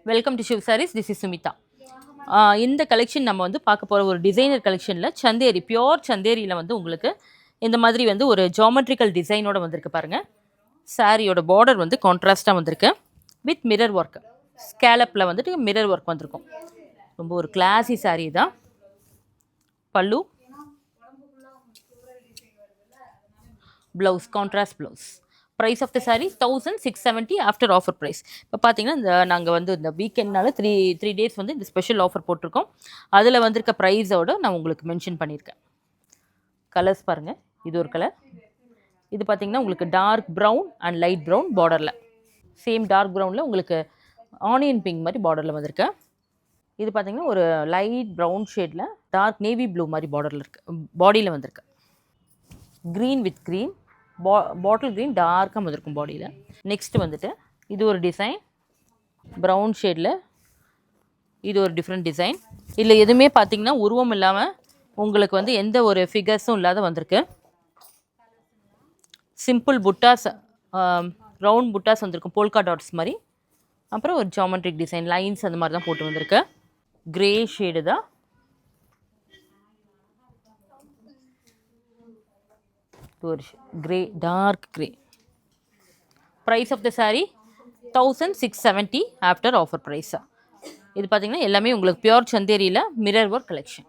Welcome to Shiv Sarees. This is Sumitha. இந்த collection நம்ம வந்து பார்க்க போகிற ஒரு டிசைனர் கலெக்ஷனில் சந்தேரி, பியோர் சந்தேரியில் வந்து உங்களுக்கு இந்த மாதிரி வந்து ஒரு ஜாமெட்ரிக்கல் டிசைனோட வந்திருக்கு பாருங்கள். சாரியோட பார்டர் வந்து கான்ட்ராஸ்ட்டாக வந்திருக்கு வித் மிரர் ஒர்க். ஸ்கேலப்பில் வந்துட்டு மிரர் ஒர்க் வந்திருக்கும். ரொம்ப ஒரு கிளாஸி சாரீ தான். Pallu, blouse, contrast blouse. Price of the sari 1670 after offer price. இப்போ பார்த்தீங்கன்னா இந்த நாங்கள் வந்து இந்த வீக்கெண்ட்னால த்ரீ டேஸ் வந்து இந்த ஸ்பெஷல் ஆஃபர் போட்டிருக்கோம். அதில் வந்திருக்க ப்ரைஸோடு நான் உங்களுக்கு மென்ஷன் பண்ணியிருக்கேன். கலர்ஸ் பாருங்கள். இது ஒரு கலர். இது பார்த்திங்கன்னா உங்களுக்கு dark brown and light brown பார்டரில், சேம் டார்க் ப்ரௌனில் உங்களுக்கு ஆனியன் பிங்க் மாதிரி பார்டரில் வந்திருக்கு. இது பார்த்திங்கன்னா ஒரு லைட் ப்ரௌன் ஷேடில் டார்க் நேவி ப்ளூ மாதிரி பார்டரில் இருக்குது, பாடியில் வந்திருக்கு. Green with green, bottle green டார்க்காக வந்திருக்கும் பாடியில். நெக்ஸ்ட்டு வந்துட்டு இது ஒரு டிசைன் ப்ரௌன் ஷேடில். இது ஒரு டிஃப்ரெண்ட் டிசைன். இதில் எதுவுமே பார்த்திங்கன்னா உருவம் இல்லாமல் உங்களுக்கு வந்து எந்த ஒரு ஃபிகர்ஸும் இல்லாத வந்திருக்கு. சிம்பிள் புட்டாஸ், ரவுண்ட் புட்டாஸ் வந்திருக்கும், போல்கா டாட்ஸ் மாதிரி. அப்புறம் ஒரு ஜாமெட்ரிக் டிசைன் லைன்ஸ் அந்த மாதிரி தான் போட்டு வந்திருக்கு. கிரே ஷேடு தான். ஒரு grey, dark grey. Price of the sari 1670 after offer ப்ரைஸா. இது பார்த்திங்கன்னா எல்லாமே உங்களுக்கு பியோர் சந்தேரியில் மிரர் ஒர்க் கலெக்ஷன்.